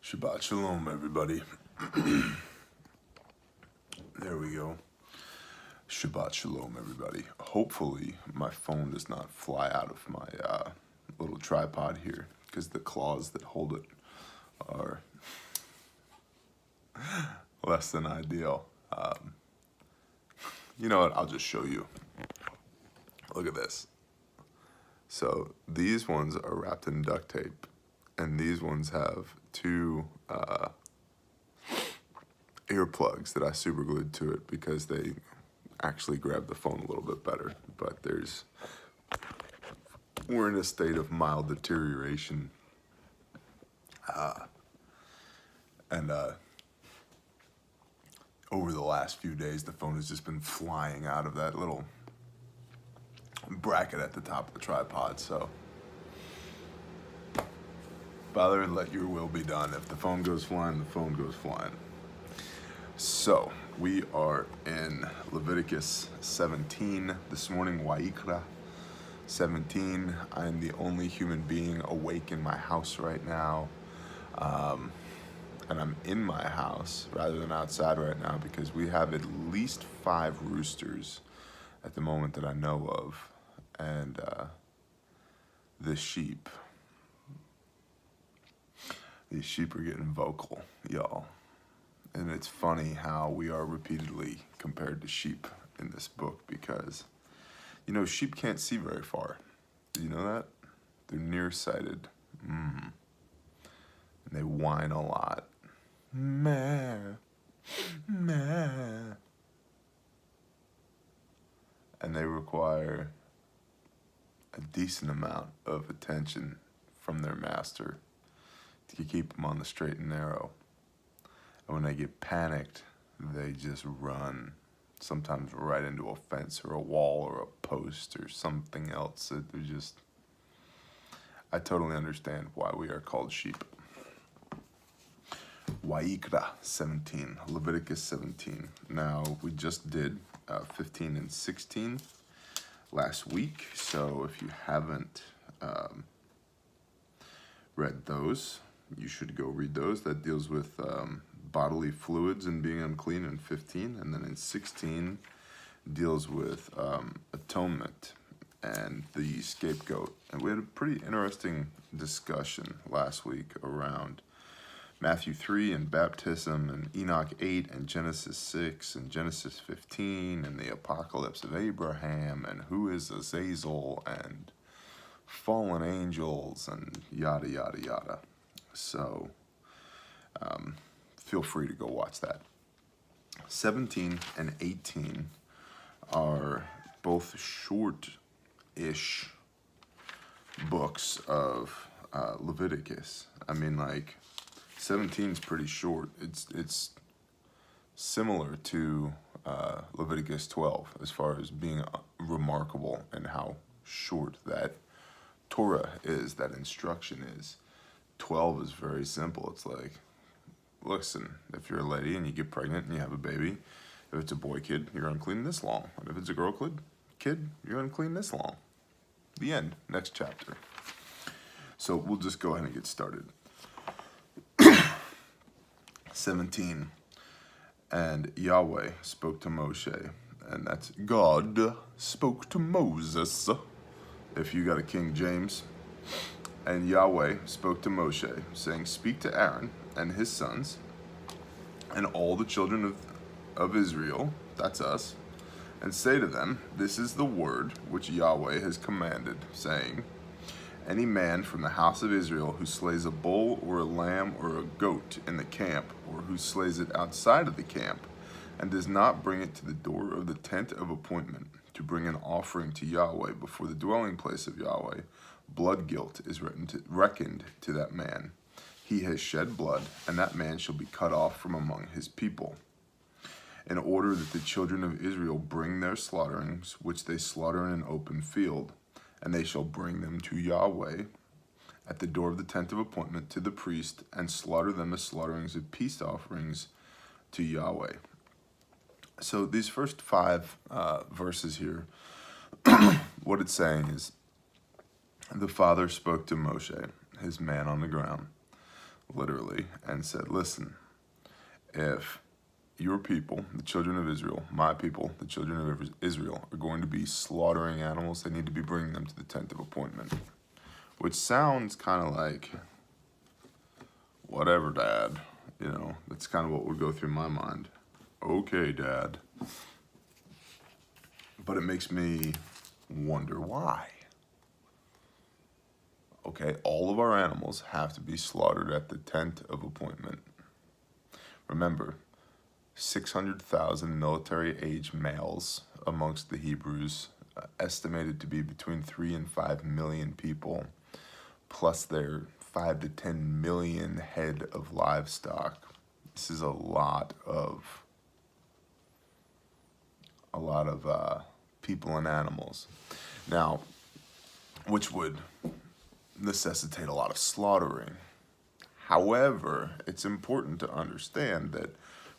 Shabbat Shalom, everybody. There we go. Shabbat Shalom, everybody. Hopefully, my phone does not fly out of my little tripod here, because the claws that hold it are less than ideal. You know what? I'll just show you. Look at this. So these ones are wrapped in duct tape, and these ones have two earplugs that I super glued to it because they actually grab the phone a little bit better. But we're in a state of mild deterioration, and over the last few days, the phone has just been flying out of that little bracket at the top of the tripod. So, Father, let your will be done. If the phone goes flying, the phone goes flying. So, we are in Leviticus 17 this morning, Wa'ikra 17. I am the only human being awake in my house right now. And I'm in my house rather than outside right now because we have at least 5 roosters at the moment that I know of. And the sheep. These sheep are getting vocal, y'all. And it's funny how we are repeatedly compared to sheep in this book because, you know, sheep can't see very far. Do you know that? They're nearsighted. And they whine a lot. Meh. Meh. And they require a decent amount of attention from their master to keep them on the straight and narrow. And when they get panicked, they just run, sometimes right into a fence or a wall or a post or something else. They're just, I totally understand why we are called sheep. Wa'ikra 17, Leviticus 17. Now, we just did 15 and 16 last week, so if you haven't read those, you should go read those. That deals with bodily fluids and being unclean in 15, and then in 16 deals with atonement and the scapegoat. And we had a pretty interesting discussion last week around Matthew 3 and baptism and Enoch 8 and Genesis 6 and Genesis 15 and the apocalypse of Abraham and who is Azazel and fallen angels and yada, yada, yada. So feel free to go watch that. 17 and 18 are both short-ish books of Leviticus. I mean, like, 17 is pretty short. It's similar to Leviticus 12 as far as being remarkable and how short that Torah is, that instruction is. 12 is very simple. It's like, listen, if you're a lady and you get pregnant and you have a baby, if it's a boy kid, you're unclean this long. And if it's a girl kid, you're unclean this long. The end. Next chapter. So we'll just go ahead and get started. 17. And Yahweh spoke to Moshe. And that's God spoke to Moses. If you got a King James. And Yahweh spoke to Moshe, saying, speak to Aaron and his sons and all the children of Israel, that's us, and say to them, this is the word which Yahweh has commanded, saying, any man from the house of Israel who slays a bull or a lamb or a goat in the camp, or who slays it outside of the camp, and does not bring it to the door of the tent of appointment, to bring an offering to Yahweh before the dwelling place of Yahweh, blood guilt is reckoned to that man. He has shed blood, and that man shall be cut off from among his people. In order that the children of Israel bring their slaughterings, which they slaughter in an open field, and they shall bring them to Yahweh at the door of the tent of appointment to the priest, and slaughter them as slaughterings of peace offerings to Yahweh. So these first 5 verses here, what it's saying is, the Father spoke to Moshe, his man on the ground, literally, and said, listen, if your people, the children of Israel, my people, the children of Israel, are going to be slaughtering animals, they need to be bringing them to the tent of appointment. Which sounds kind of like, whatever, Dad. You know, that's kind of what would go through my mind. Okay, Dad. But it makes me wonder why. Okay, all of our animals have to be slaughtered at the tent of appointment. Remember, 600,000 military-age males amongst the Hebrews, estimated to be between 3 and 5 million people, plus their 5 to 10 million head of livestock. This is a lot of people and animals. Now, which would necessitate a lot of slaughtering. However, it's important to understand that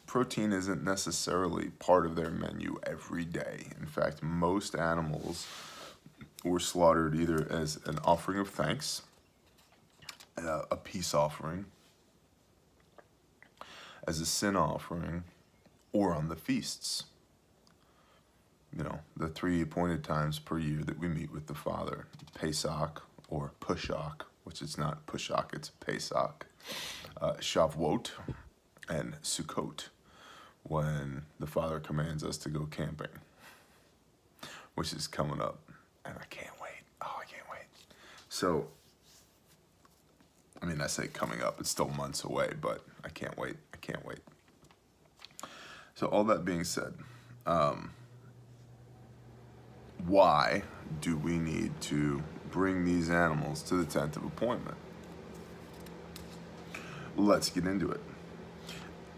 protein isn't necessarily part of their menu every day. In fact, most animals were slaughtered either as an offering of thanks, a peace offering, as a sin offering, or on the feasts. You know, the 3 appointed times per year that we meet with the Father. Pesach, or Pushak, which is not Pushak, it's Pesach. Shavuot, and Sukkot, when the Father commands us to go camping, which is coming up, and I can't wait. Oh, I can't wait. So, I mean, I say coming up, it's still months away, but I can't wait. I can't wait. So all that being said, why do we need to bring these animals to the tent of appointment? Let's get into it.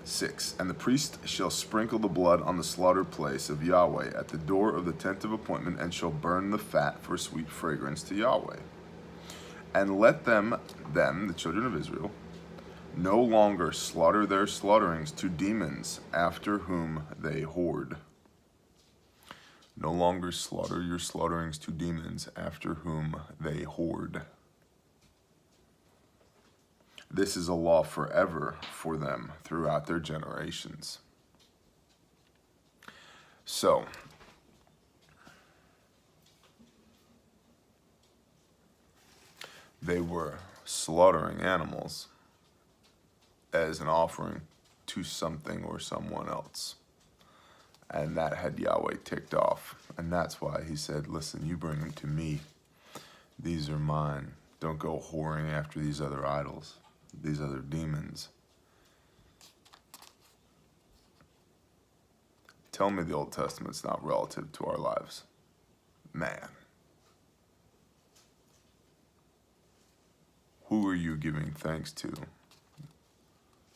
6. And the priest shall sprinkle the blood on the slaughter place of Yahweh at the door of the tent of appointment, and shall burn the fat for sweet fragrance to Yahweh. And let them, the children of Israel, no longer slaughter their slaughterings to demons after whom they whored. No longer slaughter your slaughterings to demons after whom they whored. This is a law forever for them throughout their generations. So, they were slaughtering animals as an offering to something or someone else. And that had Yahweh ticked off. And that's why he said, listen, you bring them to me. These are mine. Don't go whoring after these other idols, these other demons. Tell me the Old Testament's not relative to our lives. Man. Who are you giving thanks to?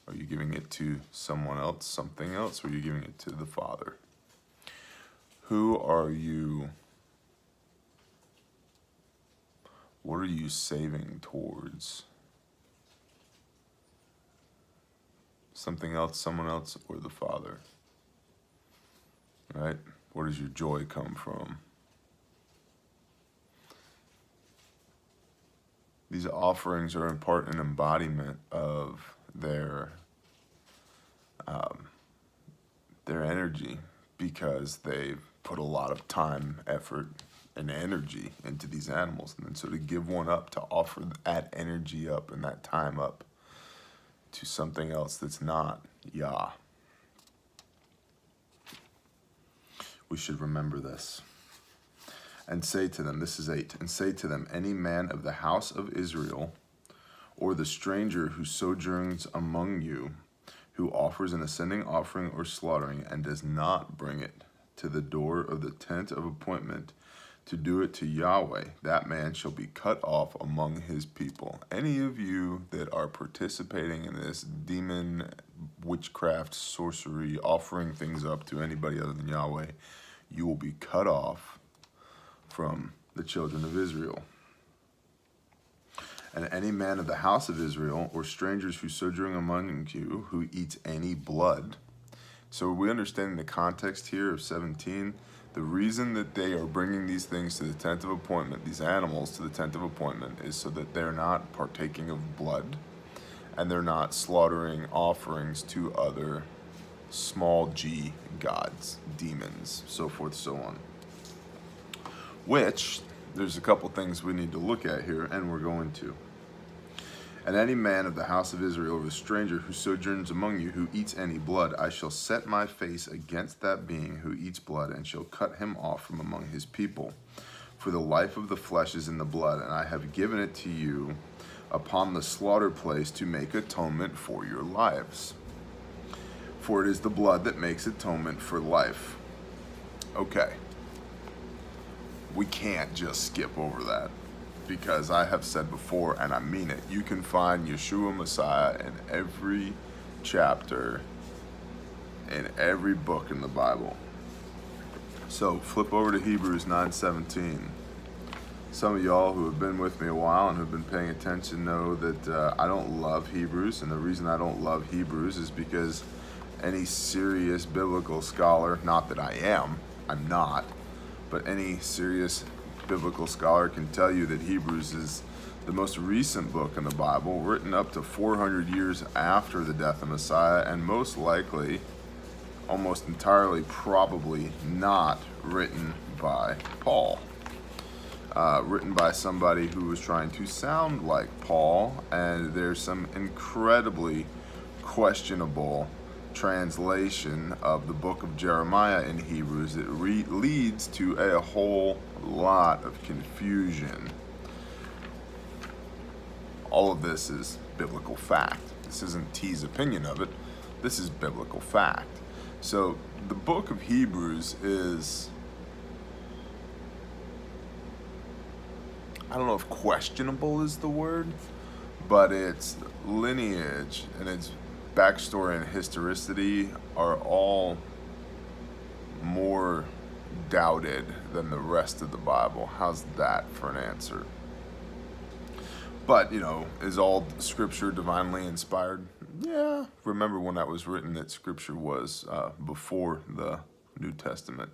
Are you giving it to someone else, something else, or are you giving it to the Father? Who are you? What are you saving towards? Something else, someone else, or the Father? Right? Where does your joy come from? These offerings are in part an embodiment of their energy, because they've put a lot of time, effort, and energy into these animals. And then so to give one up, to offer that energy up and that time up to something else that's not Yah. We should remember this. And say to them, this is 8, and say to them, any man of the house of Israel, or the stranger who sojourns among you, who offers an ascending offering or slaughtering, and does not bring it to the door of the tent of appointment to do it to Yahweh, that man shall be cut off among his people. Any of you that are participating in this demon, witchcraft, sorcery, offering things up to anybody other than Yahweh, you will be cut off from the children of Israel. And any man of the house of Israel, or strangers who sojourn among you, who eats any blood. So we understand the context here of 17. The reason that they are bringing these things to the tent of appointment, these animals to the tent of appointment, is so that they're not partaking of blood, and they're not slaughtering offerings to other small g gods, demons, so forth, so on. Which, there's a couple things we need to look at here, and we're going to. And any man of the house of Israel or a stranger who sojourns among you who eats any blood, I shall set my face against that being who eats blood, and shall cut him off from among his people. For the life of the flesh is in the blood, and I have given it to you upon the slaughter place to make atonement for your lives. For it is the blood that makes atonement for life. Okay. We can't just skip over that, because I have said before, and I mean it, you can find Yeshua Messiah in every chapter, in every book in the Bible. So flip over to Hebrews 9:17. Some of y'all who have been with me a while and who have been paying attention know that I don't love Hebrews, and the reason I don't love Hebrews is because any serious biblical scholar, not that I'm not, but any serious biblical scholar can tell you that Hebrews is the most recent book in the Bible, written up to 400 years after the death of Messiah, and most likely, almost entirely probably not written by Paul. Written by somebody who was trying to sound like Paul, and there's some incredibly questionable translation of the book of Jeremiah in Hebrews that leads to a whole lot of confusion. All of this is biblical fact. This isn't T's opinion of it. This is biblical fact. So the book of Hebrews is, I don't know if questionable is the word, but its lineage and its backstory and historicity are all more doubted than the rest of the Bible. How's that for an answer? But, is all scripture divinely inspired? Yeah. Remember when that was written that scripture was before the New Testament.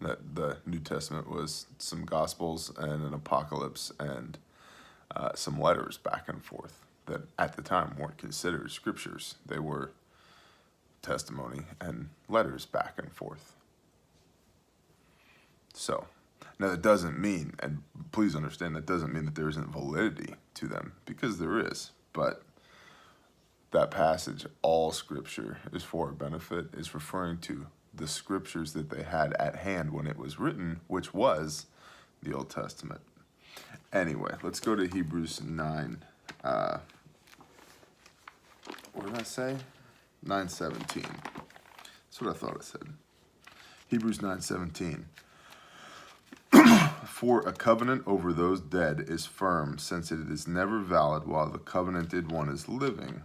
That the New Testament was some Gospels and an Apocalypse and some letters back and forth that at the time weren't considered scriptures. They were testimony and letters back and forth. So, now that doesn't mean, and please understand, that doesn't mean that there isn't validity to them, because there is. But that passage, all scripture is for our benefit, is referring to the scriptures that they had at hand when it was written, which was the Old Testament. Anyway, let's go to Hebrews 9. What did I say? 9:17. That's what I thought it said. Hebrews 9:17. For a covenant over those dead is firm, since it is never valid while the covenanted one is living.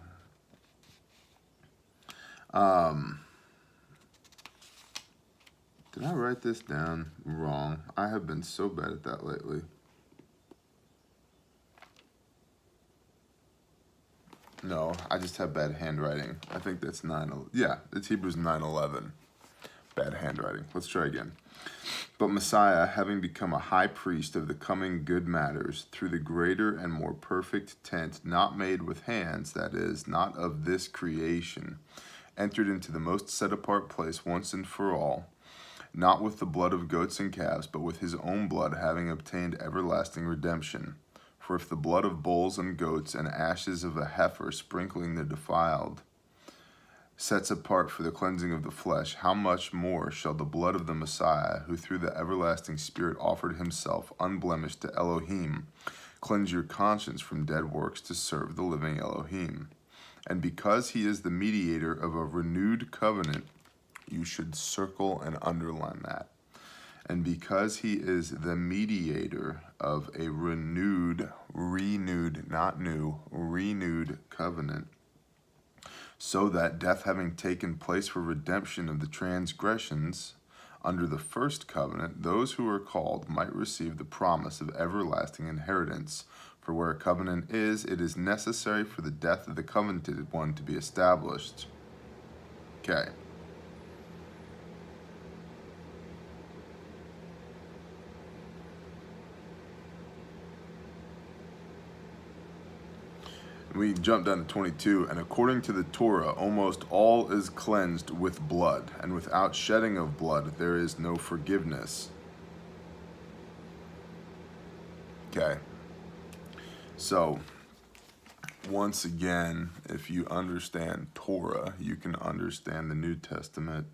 Did I write this down wrong? I have been so bad at that lately. No, I just have bad handwriting. I think that's 9. Yeah, it's Hebrews 9:11. Bad handwriting. Let's try again. But Messiah, having become a high priest of the coming good matters, through the greater and more perfect tent, not made with hands, that is, not of this creation, entered into the most set-apart place once and for all, not with the blood of goats and calves, but with his own blood, having obtained everlasting redemption. For if the blood of bulls and goats and ashes of a heifer sprinkling the defiled sets apart for the cleansing of the flesh, how much more shall the blood of the Messiah, who through the everlasting Spirit offered himself unblemished to Elohim, cleanse your conscience from dead works to serve the living Elohim? And because he is the mediator of a renewed covenant, you should circle and underline that. And because he is the mediator of a renewed, not new, renewed covenant, so that death having taken place for redemption of the transgressions under the first covenant, those who are called might receive the promise of everlasting inheritance. For where a covenant is, it is necessary for the death of the covenanted one to be established. Okay. We jump down to 22. And according to the Torah, almost all is cleansed with blood, and without shedding of blood, there is no forgiveness. Okay. So, once again, if you understand Torah, you can understand the New Testament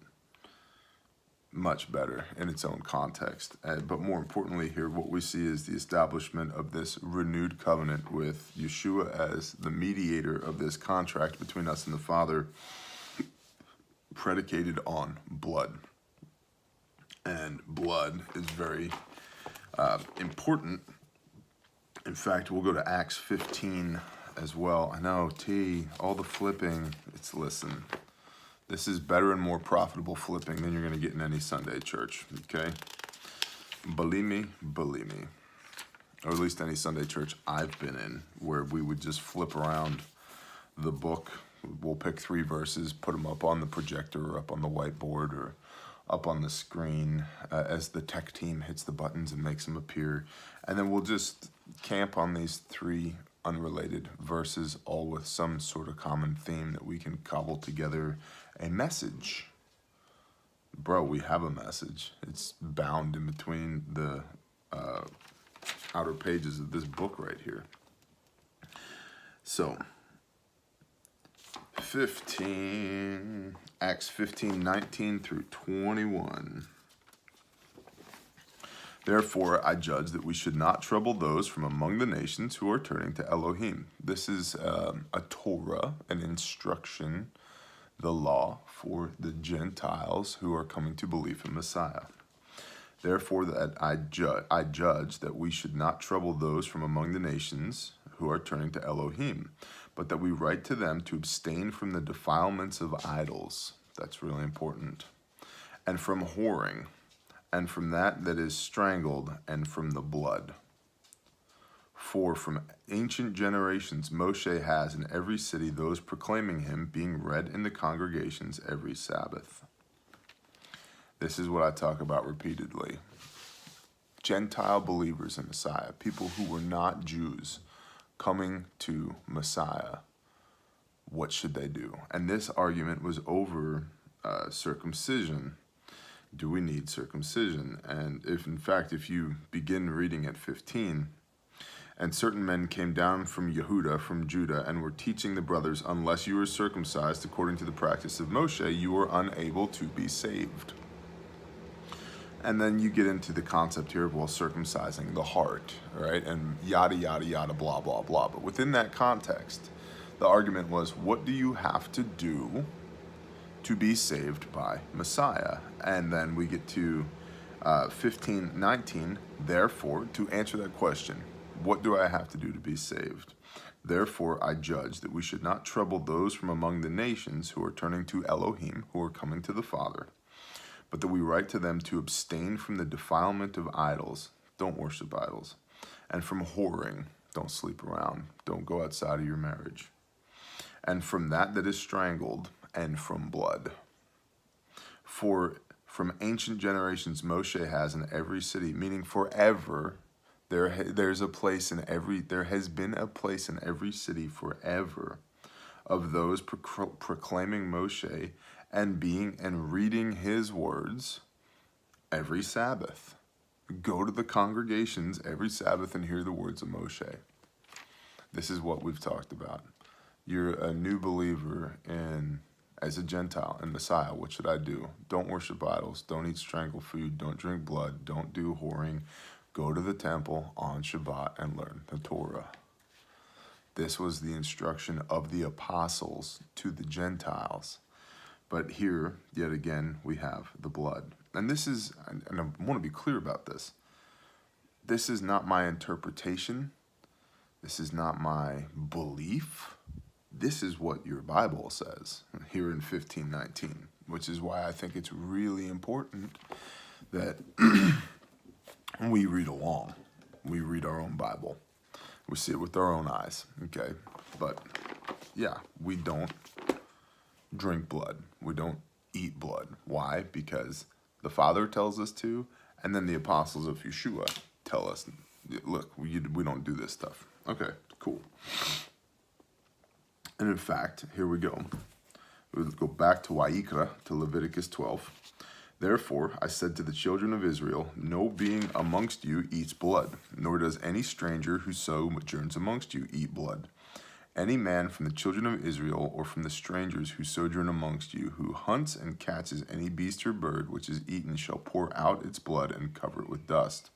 much better in its own context. But more importantly here, what we see is the establishment of this renewed covenant with Yeshua as the mediator of this contract between us and the Father, predicated on blood. And blood is very important. In fact, we'll go to Acts 15 as well. I know, all the flipping, listen. This is better and more profitable flipping than you're going to get in any Sunday church, okay? Believe me. Or at least any Sunday church I've been in, where we would just flip around the book. We'll pick 3 verses, put them up on the projector or up on the whiteboard or up on the screen as the tech team hits the buttons and makes them appear. And then we'll just camp on these 3 unrelated verses, all with some sort of common theme that we can cobble together a message. Bro, we have a message. It's bound in between the outer pages of this book right here. So, Acts 15, 19 through 21. Therefore, I judge that we should not trouble those from among the nations who are turning to Elohim. This is a Torah, an instruction, the law for the Gentiles who are coming to believe in Messiah. Therefore, that I judge that we should not trouble those from among the nations who are turning to Elohim, but that we write to them to abstain from the defilements of idols. That's really important. And from whoring, and from that is strangled, and from the blood. For from ancient generations Moshe has in every city those proclaiming him, being read in the congregations every Sabbath. This is what I talk about repeatedly. Gentile believers in Messiah, people who were not Jews, coming to Messiah, what should they do? And this argument was over circumcision. Do we need circumcision? And if you begin reading at 15, and certain men came down from Yehuda, from Judah, and were teaching the brothers, unless you are circumcised according to the practice of Moshe, you are unable to be saved. And then you get into the concept here of, circumcising the heart, right? And yada, yada, yada, blah, blah, blah. But within that context, the argument was, what do you have to do to be saved by Messiah? And then we get to 15:19, therefore, to answer that question, what do I have to do to be saved? Therefore, I judge that we should not trouble those from among the nations who are turning to Elohim, who are coming to the Father, but that we write to them to abstain from the defilement of idols, don't worship idols, and from whoring, don't sleep around, don't go outside of your marriage, and from that is strangled, and from blood. For from ancient generations Moshe has in every city, meaning forever, there has been a place in every city forever of those proclaiming Moshe and reading his words every Sabbath. Go to the congregations every Sabbath and hear the words of Moshe. This is what we've talked about. You're a new believer as a Gentile in Messiah. What should I do? Don't worship idols. Don't eat strangled food. Don't drink blood. Don't do whoring. Go to the temple on Shabbat and learn the Torah. This was the instruction of the apostles to the Gentiles. But here, yet again, we have the blood. And this is, and I want to be clear about this. This is not my interpretation. This is not my belief. This is what your Bible says here in 15:19, which is why I think it's really important that we read along. We read our own Bible. We see it with our own eyes, okay? But, yeah, we don't drink blood. We don't eat blood. Why? Because the Father tells us to, and then the apostles of Yeshua tell us, look, we don't do this stuff. Okay, cool. And in fact, here we go. We'll go back to Wa'ikra, to Leviticus 12. Therefore, I said to the children of Israel, no being amongst you eats blood, nor does any stranger who sojourns amongst you eat blood. Any man from the children of Israel, or from the strangers who sojourn amongst you, who hunts and catches any beast or bird which is eaten, shall pour out its blood and cover it with dust.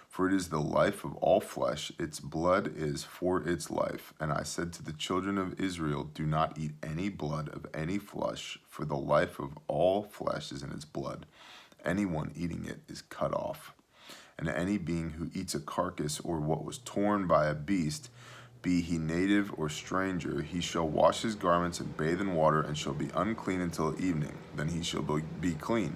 For it is the life of all flesh, its blood is for its life. And I said to the children of Israel, do not eat any blood of any flesh, for the life of all flesh is in its blood. Anyone eating it is cut off. And any being who eats a carcass or what was torn by a beast, be he native or stranger, he shall wash his garments and bathe in water, and shall be unclean until evening. Then he shall be clean.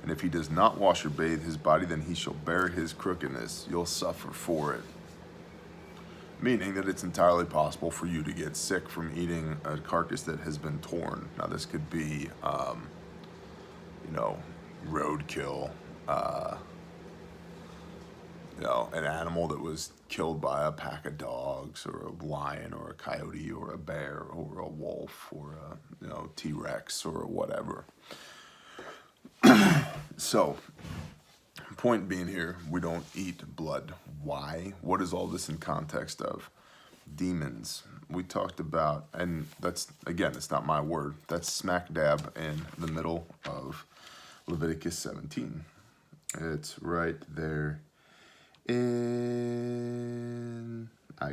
And if he does not wash or bathe his body, then he shall bear his crookedness. You'll suffer for it. Meaning that it's entirely possible for you to get sick from eating a carcass that has been torn. Now this could be, roadkill, an animal that was killed by a pack of dogs, or a lion, or a coyote, or a bear, or a wolf, or a T-Rex, or whatever. So, point being here, we don't eat blood. Why? What is all this in context of? Demons. We talked about, and that's, again, it's not my word. That's smack dab in the middle of Leviticus 17. It's right there I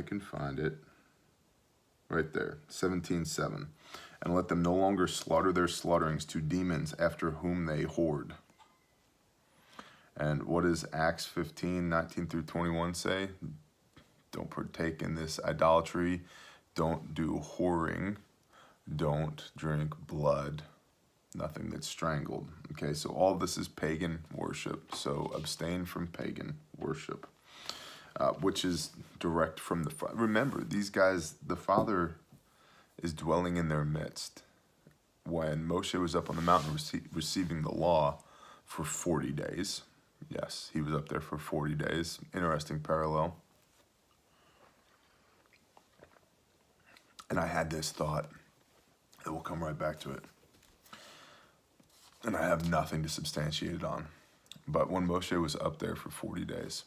can find it. Right there, 17:7. And let them no longer slaughter their slaughterings to demons after whom they hoard. And what does Acts 15:19 through 21 say? Don't partake in this idolatry. Don't do whoring. Don't drink blood. Nothing that's strangled. Okay, so all this is pagan worship. So abstain from pagan worship, which is direct from the Father. Remember, these guys, the Father is dwelling in their midst. When Moshe was up on the mountain receiving the law for 40 days, yes, he was up there for 40 days. Interesting parallel. And I had this thought, and we'll come right back to it. And I have nothing to substantiate it on. But when Moshe was up there for 40 days,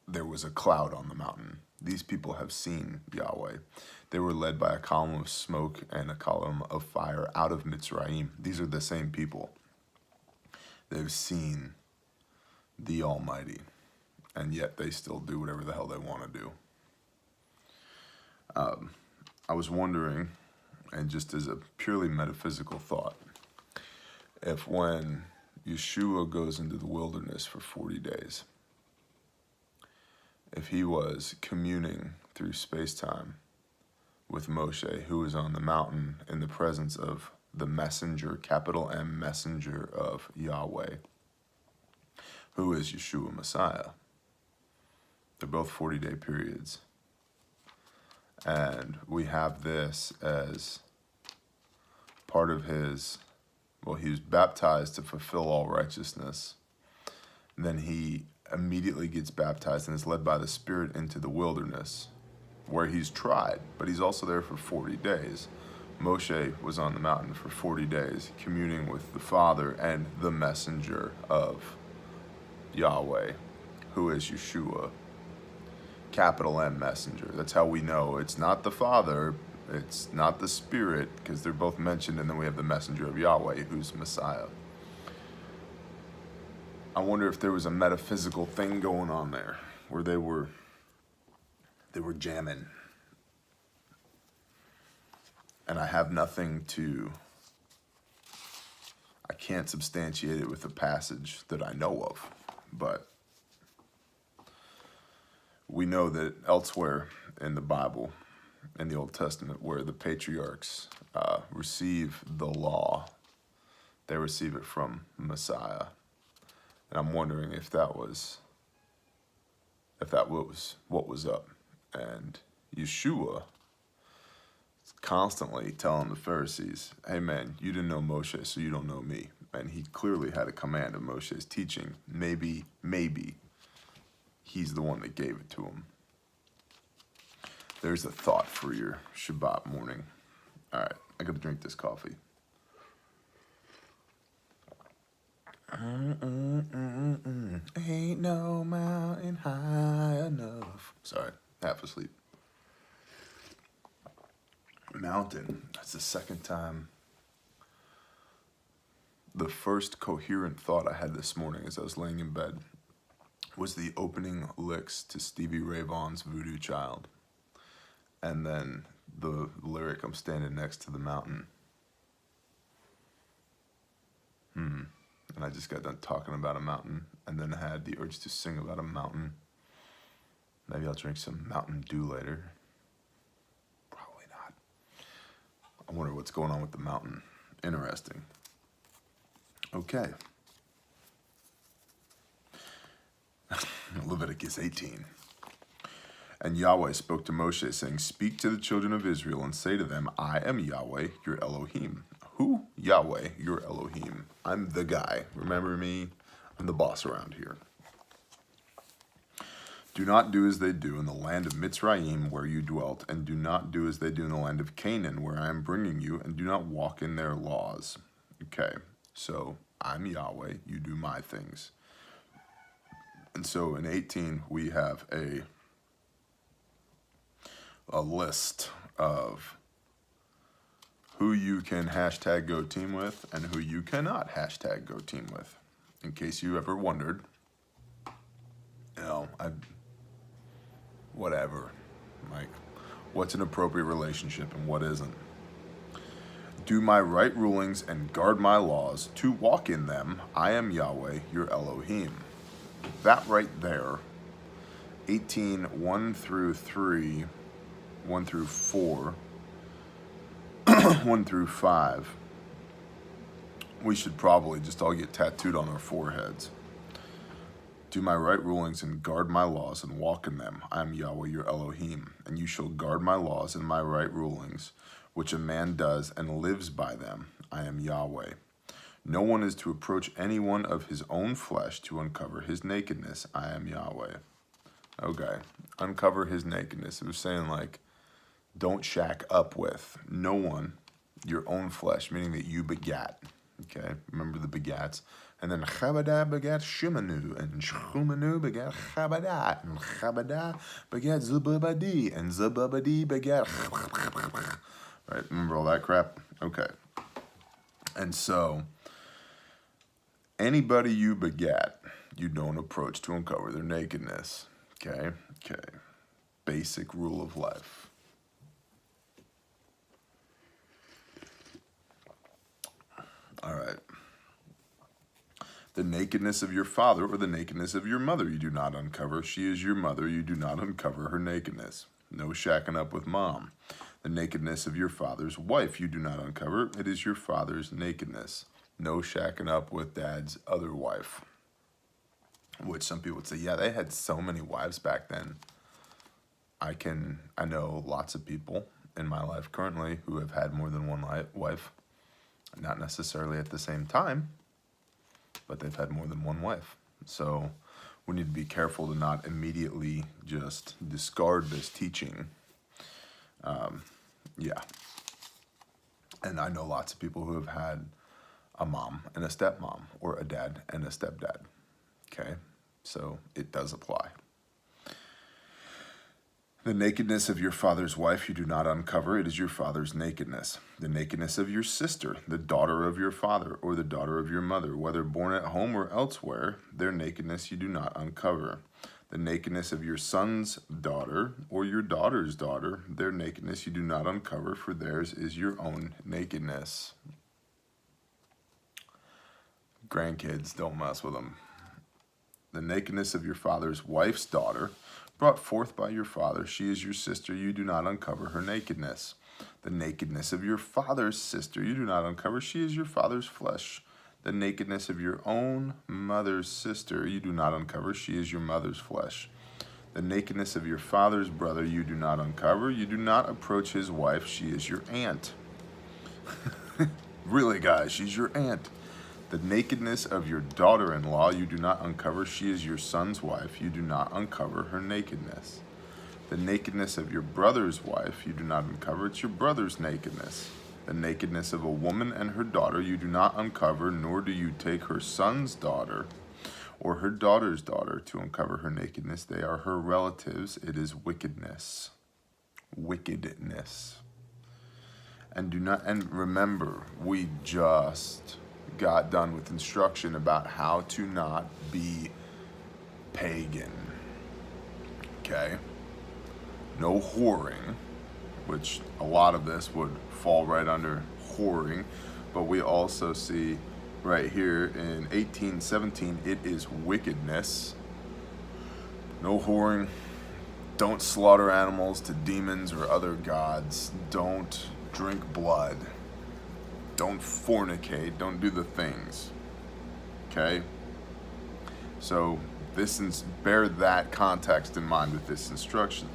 there was a cloud on the mountain. These people have seen Yahweh. They were led by a column of smoke and a column of fire out of Mitzrayim. These are the same people. They've seen the Almighty, and yet they still do whatever the hell they want to do. I was wondering, and just as a purely metaphysical thought, if when Yeshua goes into the wilderness for 40 days, if he was communing through space-time with Moshe, who was on the mountain in the presence of the messenger, capital M, messenger of Yahweh, who is Yeshua Messiah. They're both 40-day periods. And we have this as part of his, he was baptized to fulfill all righteousness. And then he immediately gets baptized and is led by the Spirit into the wilderness, where he's tried, but he's also there for 40 days. Moshe was on the mountain for 40 days, communing with the Father and the messenger of Yahweh, who is Yeshua. Capital M, messenger. That's how we know it's not the Father, it's not the Spirit, because they're both mentioned, and then we have the messenger of Yahweh, who's Messiah. I wonder if there was a metaphysical thing going on there, where they were jamming. And I have nothing to, I can't substantiate it with a passage that I know of, but we know that elsewhere in the Bible, in the Old Testament, where the patriarchs receive the law, they receive it from Messiah. And I'm wondering if that was what was up. And Yeshua is constantly telling the Pharisees, hey man, you didn't know Moshe, so you don't know me. And he clearly had a command of Moshe's teaching. Maybe he's the one that gave it to him. There's a thought for your Shabbat morning. All right, I gotta drink this coffee. Ain't no mountain high enough. Sorry, half asleep. Mountain. That's the second time. The first coherent thought I had this morning as I was laying in bed was the opening licks to Stevie Ray Vaughan's Voodoo Child. And then the lyric, I'm standing next to the mountain. And I just got done talking about a mountain and then had the urge to sing about a mountain. Maybe I'll drink some Mountain Dew later. Probably not. I wonder what's going on with the mountain. Interesting. Okay. Leviticus 18. And Yahweh spoke to Moshe, saying, Speak to the children of Israel and say to them, I am Yahweh, your Elohim. Who? Yahweh, your Elohim. I'm the guy. Remember me? I'm the boss around here. Do not do as they do in the land of Mitzrayim where you dwelt, and do not do as they do in the land of Canaan where I am bringing you, and do not walk in their laws. Okay, so I'm Yahweh, you do my things. And so in 18, we have a list of who you can hashtag go team with and who you cannot hashtag go team with. In case you ever wondered, whatever, like, what's an appropriate relationship and what isn't. Do my right rulings and guard my laws, to walk in them. I am Yahweh, your Elohim. That right there, 18, 1 through 3, 1 through 4, 1 through 5, we should probably just all get tattooed on our foreheads. Do my right rulings and guard my laws and walk in them. I am Yahweh your Elohim, and you shall guard my laws and my right rulings, which a man does and lives by them. I am Yahweh. No one is to approach anyone of his own flesh to uncover his nakedness. I am Yahweh. Okay, uncover his nakedness. It was saying, like, don't shack up with no one, your own flesh, meaning that you begat. Okay, remember the begats. And then Chabada begat Shemanu, and Shemanu begat Chabada, and Chabada begat Zebubadi, and Zebubadi begat. Right, remember all that crap? Okay. And so, anybody you begat, you don't approach to uncover their nakedness. Okay? Okay. Basic rule of life. All right. The nakedness of your father or the nakedness of your mother you do not uncover. She is your mother. You do not uncover her nakedness. No shacking up with mom. The nakedness of your father's wife you do not uncover. It is your father's nakedness. No shacking up with dad's other wife. Which some people would say, yeah, they had so many wives back then. I know lots of people in my life currently who have had more than one wife. Not necessarily at the same time, but they've had more than one wife. So we need to be careful to not immediately just discard this teaching. Yeah. And I know lots of people who have had a mom and a stepmom, or a dad and a stepdad. Okay? So it does apply. The nakedness of your father's wife you do not uncover. It is your father's nakedness. The nakedness of your sister, the daughter of your father, or the daughter of your mother, whether born at home or elsewhere, their nakedness you do not uncover. The nakedness of your son's daughter, or your daughter's daughter, their nakedness you do not uncover, for theirs is your own nakedness. Grandkids, don't mess with them. The nakedness of your father's wife's daughter, brought forth by your father, she is your sister, you do not uncover her nakedness. The nakedness of your father's sister, you do not uncover, she is your father's flesh. The nakedness of your own mother's sister, you do not uncover, she is your mother's flesh. The nakedness of your father's brother, you do not uncover, you do not approach his wife, she is your aunt. Really, guys, she's your aunt. The nakedness of your daughter-in-law you do not uncover. She is your son's wife. You do not uncover her nakedness. The nakedness of your brother's wife you do not uncover. It's your brother's nakedness. The nakedness of a woman and her daughter you do not uncover, nor do you take her son's daughter or her daughter's daughter to uncover her nakedness. They are her relatives. It is wickedness. Wickedness. And remember, we just got done with instruction about how to not be pagan. Okay? No whoring, which a lot of this would fall right under whoring, but we also see right here in 18:17, it is wickedness. No whoring. Don't slaughter animals to demons or other gods. Don't drink blood. Don't fornicate. Don't do the things. Okay? So bear that context in mind with this instruction.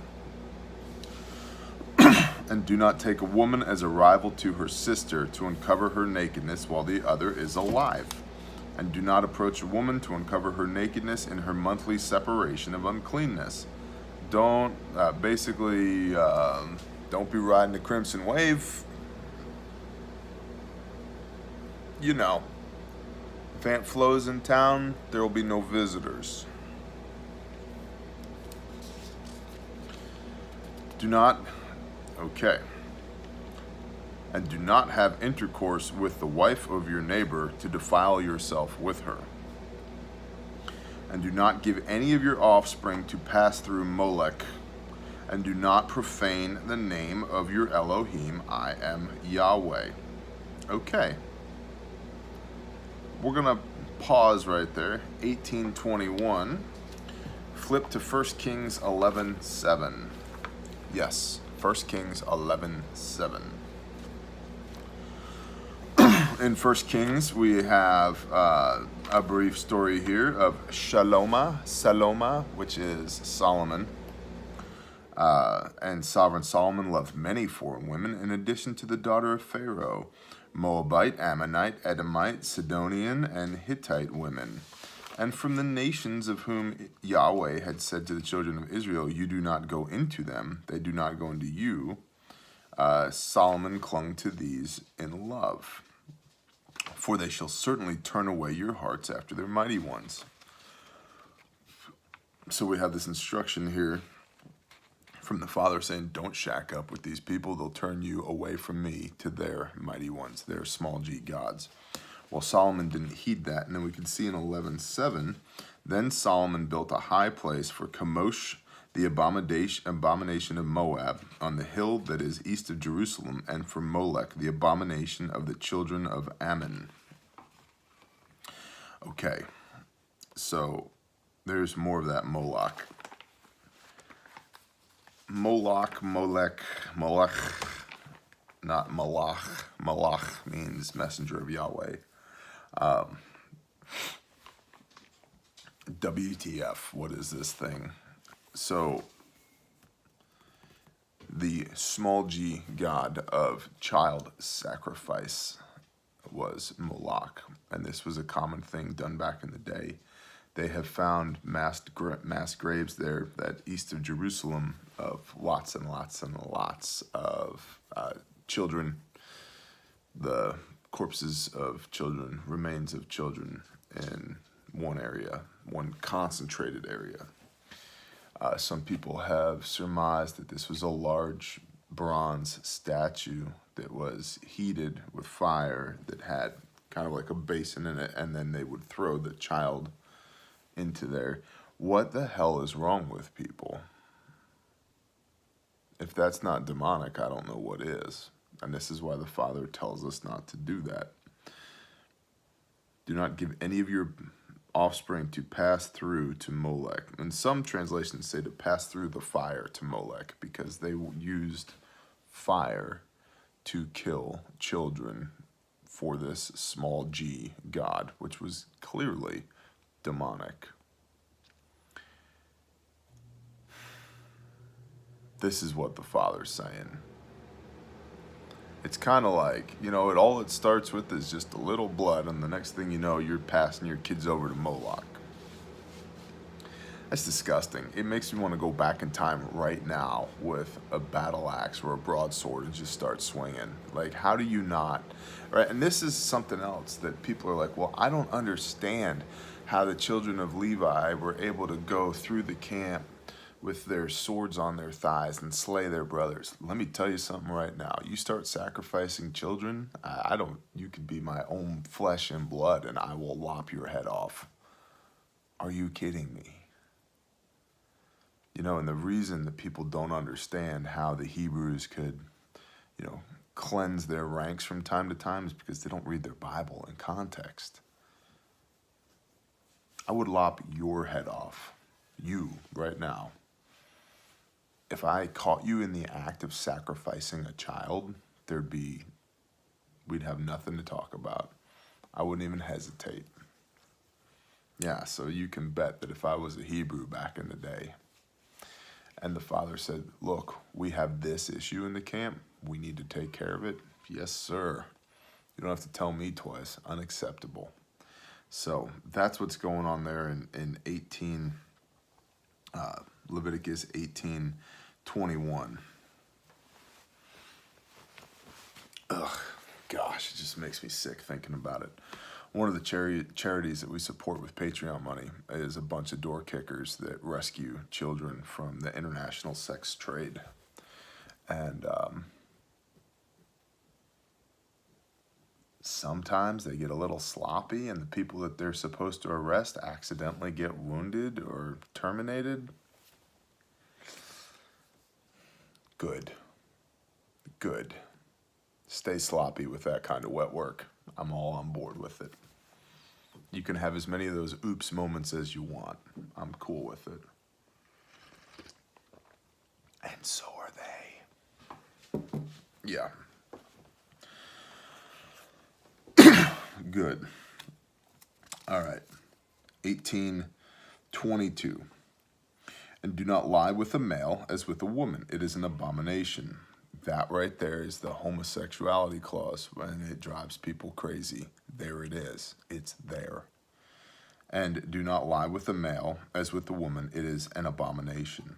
And do not take a woman as a rival to her sister to uncover her nakedness while the other is alive. And do not approach a woman to uncover her nakedness in her monthly separation of uncleanness. Don't be riding the crimson wave. You know, if Aunt Flo's in town, there will be no visitors. And do not have intercourse with the wife of your neighbor to defile yourself with her. And do not give any of your offspring to pass through Molech. And do not profane the name of your Elohim. I am Yahweh. Okay. We're going to pause right there. 18:21. Flip to 1 Kings 11:7. Yes, 1 Kings 11:7. In 1 Kings, we have a brief story here of Saloma, which is Solomon. And sovereign Solomon loved many foreign women, in addition to the daughter of Pharaoh, Moabite, Ammonite, Edomite, Sidonian, and Hittite women. And from the nations of whom Yahweh had said to the children of Israel, you do not go into them, they do not go into you, Solomon clung to these in love. For they shall certainly turn away your hearts after their mighty ones. So we have this instruction here from the Father saying, don't shack up with these people. They'll turn you away from me to their mighty ones, their small g gods. Well, Solomon didn't heed that. And then we can see in 11:7, then Solomon built a high place for Chemosh, the abomination of Moab, on the hill that is east of Jerusalem, and for Molech, the abomination of the children of Ammon. Okay, so there's more of that Moloch. Molech, not Malach. Malach means messenger of Yahweh. WTF, what is this thing? So, the small g god of child sacrifice was Moloch, and this was a common thing done back in the day. They have found mass graves there, that east of Jerusalem, of lots and lots and lots of children, the corpses of children, remains of children in one area, one concentrated area. Some people have surmised that this was a large bronze statue that was heated with fire that had kind of like a basin in it, and then they would throw the child into there. What the hell is wrong with people? If that's not demonic, I don't know what is. And this is why the Father tells us not to do that. Do not give any of your offspring to pass through to Molech. And some translations say to pass through the fire to Molech, because they used fire to kill children for this small g god, which was clearly demonic. This is what the Father's saying. It's kind of like, all it starts with is just a little blood, and the next thing you know, you're passing your kids over to Moloch. That's disgusting. It makes me want to go back in time right now with a battle axe or a broadsword and just start swinging. Like, how do you not? Right? And this is something else that people are like, well, I don't understand how the children of Levi were able to go through the camp with their swords on their thighs and slay their brothers. Let me tell you something right now. You start sacrificing children, you could be my own flesh and blood and I will lop your head off. Are you kidding me? You know, and the reason that people don't understand how the Hebrews could, cleanse their ranks from time to time is because they don't read their Bible in context. I would lop your head off, you, right now. If I caught you in the act of sacrificing a child, we'd have nothing to talk about. I wouldn't even hesitate. Yeah, so you can bet that if I was a Hebrew back in the day, and the father said, look, we have this issue in the camp, we need to take care of it. Yes, sir. You don't have to tell me twice. Unacceptable. So that's what's going on there in Leviticus 18:21. Ugh, gosh, it just makes me sick thinking about it. One of the charities that we support with Patreon money is a bunch of door kickers that rescue children from the international sex trade. And sometimes they get a little sloppy and the people that they're supposed to arrest accidentally get wounded or terminated. Good. Stay sloppy with that kind of wet work. I'm all on board with it. You can have as many of those oops moments as you want. I'm cool with it. And so are they. Yeah. Good. All right. 18:22. And do not lie with a male as with a woman. It is an abomination. That right there is the homosexuality clause, and it drives people crazy. There it is. It's there. And do not lie with a male as with a woman. It is an abomination.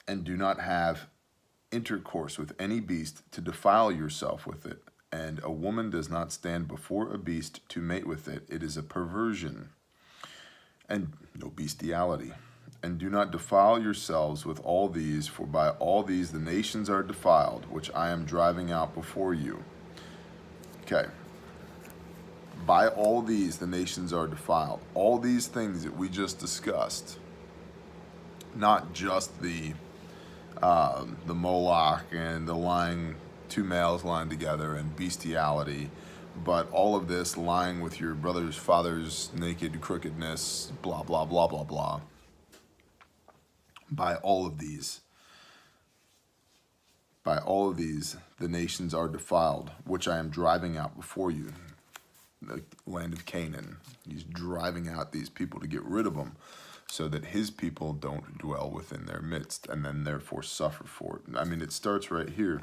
And do not have intercourse with any beast to defile yourself with it. And a woman does not stand before a beast to mate with it. It is a perversion. And no bestiality. And do not defile yourselves with all these, for by all these the nations are defiled, which I am driving out before you. Okay. By all these the nations are defiled. All these things that we just discussed, not just the Moloch and the lying, two males lying together and bestiality, but all of this lying with your brother's father's naked crookedness, blah, blah, blah, blah, blah. By all of these, the nations are defiled, which I am driving out before you. The land of Canaan. He's driving out these people to get rid of them so that his people don't dwell within their midst and then therefore suffer for it. I mean, it starts right here.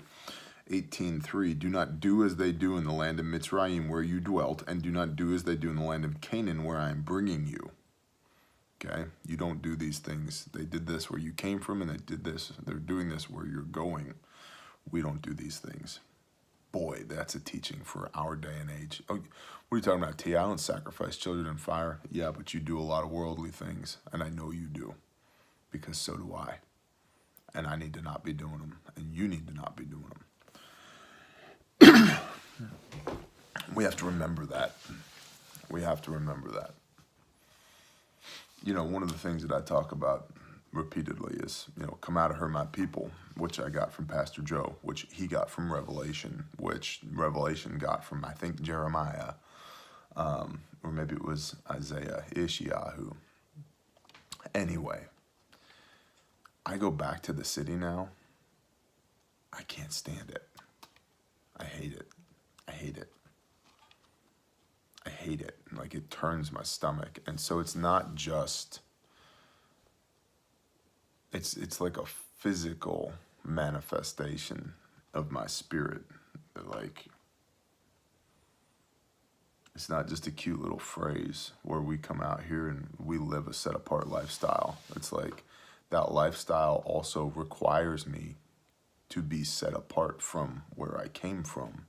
18:3, do not do as they do in the land of Mitzrayim where you dwelt, and do not do as they do in the land of Canaan where I am bringing you. Okay, you don't do these things. They did this where you came from, and they did this. They're doing this where you're going. We don't do these things. Boy, that's a teaching for our day and age. Oh, what are you talking about, T? I don't sacrifice children in fire. Yeah, but you do a lot of worldly things, and I know you do, because so do I. And I need to not be doing them, and you need to not be doing them. We have to remember that. We have to remember that. You know, one of the things that I talk about repeatedly is, come out of her, my people, which I got from Pastor Joe, which he got from Revelation, which Revelation got from, I think, Jeremiah, or maybe it was Isaiah, Ishiyahu. Anyway, I go back to the city now. I can't stand it. I hate it. I hate it. I hate it. Like, it turns my stomach. And so it's not just, it's like a physical manifestation of my spirit. Like, It's not just a cute little phrase where we come out here and we live a set apart lifestyle. It's like that lifestyle also requires me to be set apart from where I came from.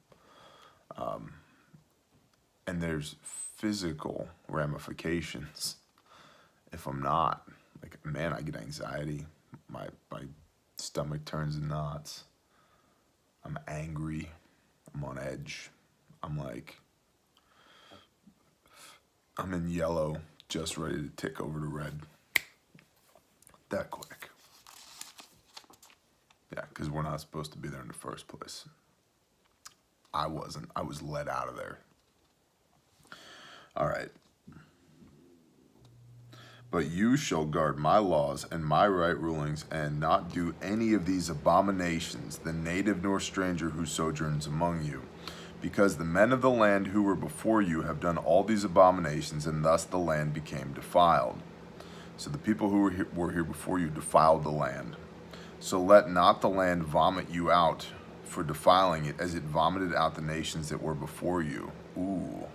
And there's physical ramifications if I'm not. Like, man, I get anxiety. My stomach turns in knots. I'm angry. I'm on edge. I'm in yellow, just ready to tick over to red. That quick. Yeah, because we're not supposed to be there in the first place. I wasn't. I was let out of there. All right. But you shall guard my laws and my right rulings, and not do any of these abominations, the native nor stranger who sojourns among you. Because the men of the land who were before you have done all these abominations, and thus the land became defiled. So the people who were here before you defiled the land. So let not the land vomit you out for defiling it, as it vomited out the nations that were before you. Ooh.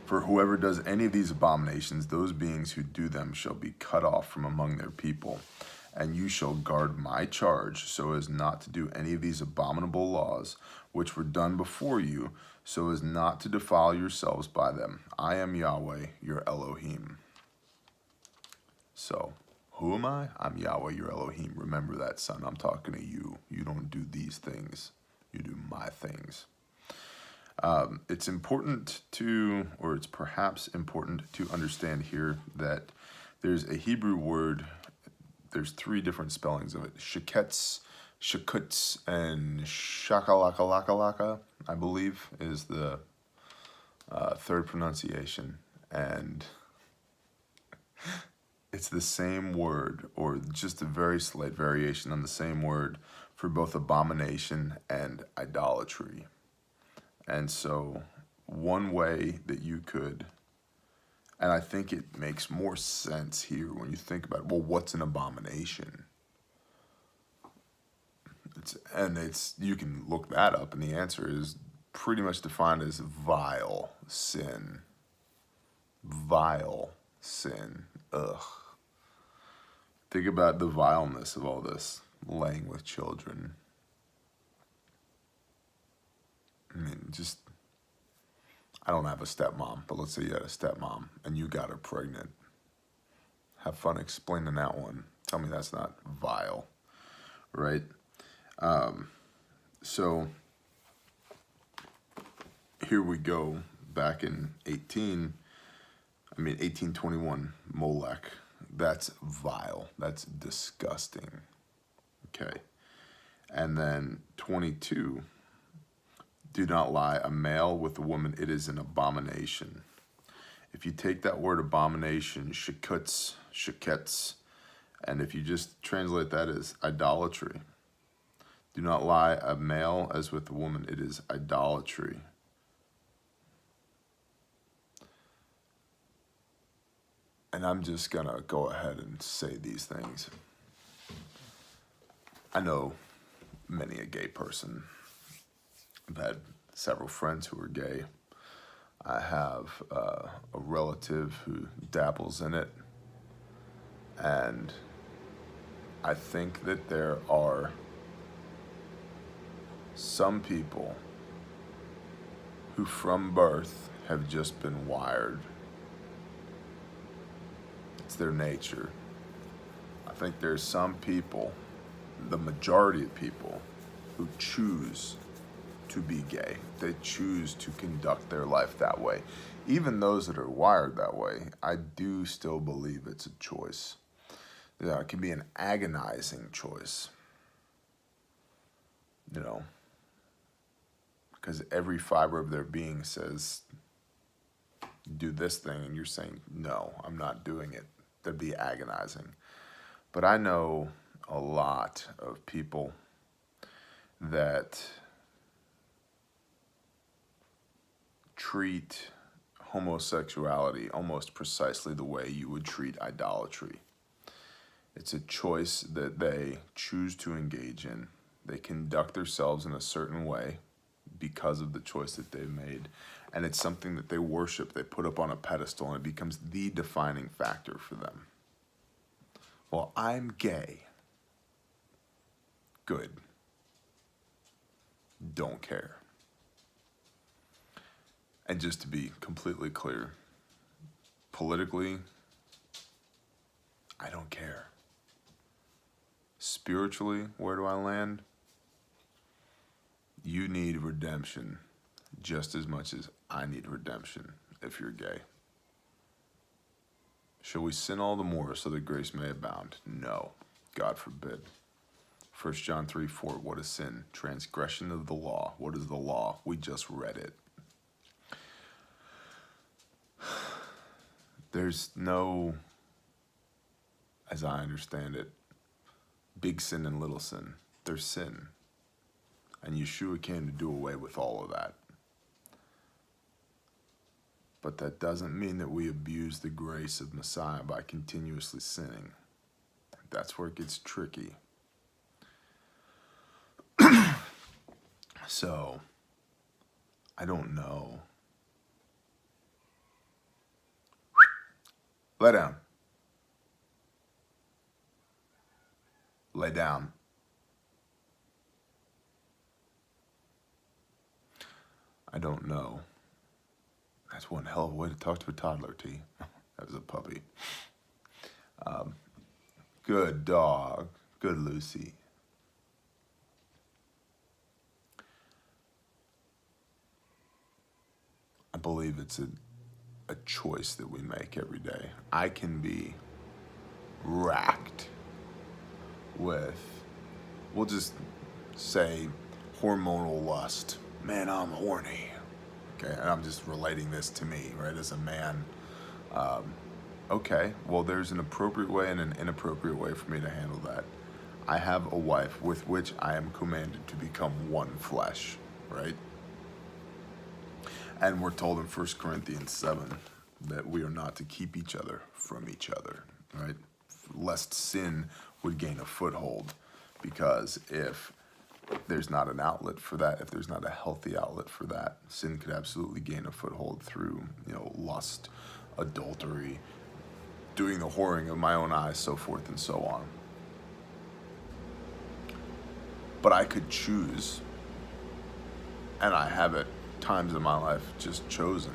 For whoever does any of these abominations, those beings who do them shall be cut off from among their people. And you shall guard my charge, so as not to do any of these abominable laws, which were done before you, so as not to defile yourselves by them. I am Yahweh, your Elohim. So, who am I? I'm Yahweh, your Elohim. Remember that, son. I'm talking to you. You don't do these things. You do my things. It's important to, or it's perhaps important to understand here that there's a Hebrew word. There's 3 different spellings of it. Sheketz, Shekutz, and Shakalaka, I believe, is the third pronunciation. And it's the same word, or just a very slight variation on the same word for both abomination and idolatry. And so one way that you could, and I think it makes more sense here when you think about it, well, what's an abomination? You can look that up, and the answer is pretty much defined as vile sin. Vile sin. Ugh. Think about the vileness of all this. Laying with children. I mean, I don't have a stepmom, but let's say you had a stepmom and you got her pregnant. Have fun explaining that one. Tell me that's not vile, right? So here we go, back in 1821, Molech. That's vile. That's disgusting. Okay. And then 22, do not lie, a male with a woman, it is an abomination. If you take that word abomination, sheketz, and if you just translate that as idolatry, do not lie, a male as with a woman, it is idolatry. And I'm just going to go ahead and say these things. I know many a gay person. I've had several friends who are gay. I have a relative who dabbles in it. And I think that there are some people who from birth have just been wired. It's their nature. I think there's some people, the majority of people, who choose to be gay. They choose to conduct their life that way. Even those that are wired that way, I do still believe it's a choice. Yeah, it can be an agonizing choice. You know, because every fiber of their being says, do this thing, and you're saying, no, I'm not doing it. That'd be agonizing. But I know a lot of people that treat homosexuality almost precisely the way you would treat idolatry. It's a choice that they choose to engage in. They conduct themselves in a certain way because of the choice that they've made. And it's something that they worship, they put up on a pedestal, and it becomes the defining factor for them. Well, I'm gay. Good. Don't care. And just to be completely clear, politically, I don't care. Spiritually, where do I land? You need redemption just as much as I need redemption if you're gay. Shall we sin all the more so that grace may abound? No, God forbid. 1 John 3:4, what is sin? Transgression of the law. What is the law? We just read it. There's no, as I understand it, big sin and little sin. There's sin. And Yeshua came to do away with all of that. But that doesn't mean that we abuse the grace of Messiah by continuously sinning. That's where it gets tricky. So, I don't know. Lay down. Lay down. I don't know. That's one hell of a way to talk to a toddler, T. That was a puppy. Good dog. Good Lucy. I believe it's a choice that we make every day. I can be racked with, we'll just say, hormonal lust. Man, I'm horny. Okay, and I'm just relating this to me, right, as a man. Okay, well, there's an appropriate way and an inappropriate way for me to handle that. I have a wife with which I am commanded to become one flesh, right? And we're told in 1 Corinthians 7 that we are not to keep each other from each other, right? Lest sin would gain a foothold, because if there's not an outlet for that, if there's not a healthy outlet for that, sin could absolutely gain a foothold through, lust, adultery, doing the whoring of my own eyes, so forth and so on. But I could choose, and I have at times in my life just chosen,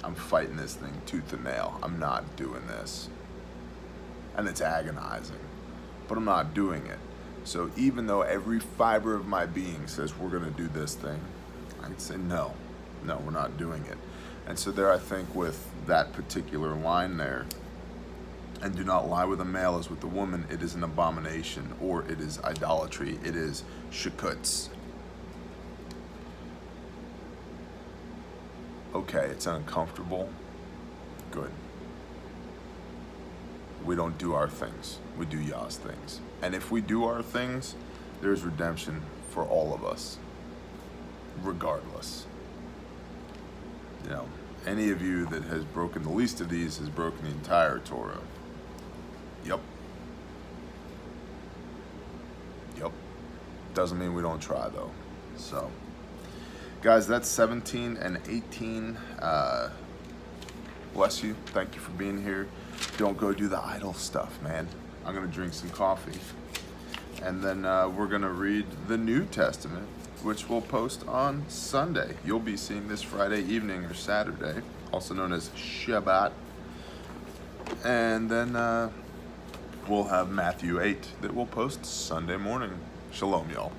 I'm fighting this thing tooth and nail. I'm not doing this. And it's agonizing, but I'm not doing it. So even though every fiber of my being says we're going to do this thing, I can say no, we're not doing it. And so there, I think, with that particular line there, and do not lie with a male as with a woman, it is an abomination, or it is idolatry, it is shikutz. Okay, it's uncomfortable. Good. We don't do our things. We do Yah's things. And if we do our things, there's redemption for all of us, regardless. Any of you that has broken the least of these has broken the entire Torah. Yep. Doesn't mean we don't try, though. So, guys, that's 17 and 18. Bless you. Thank you for being here. Don't go do the idle stuff, man. I'm going to drink some coffee. And then we're going to read the New Testament, which we'll post on Sunday. You'll be seeing this Friday evening or Saturday, also known as Shabbat. And then we'll have Matthew 8 that we'll post Sunday morning. Shalom, y'all.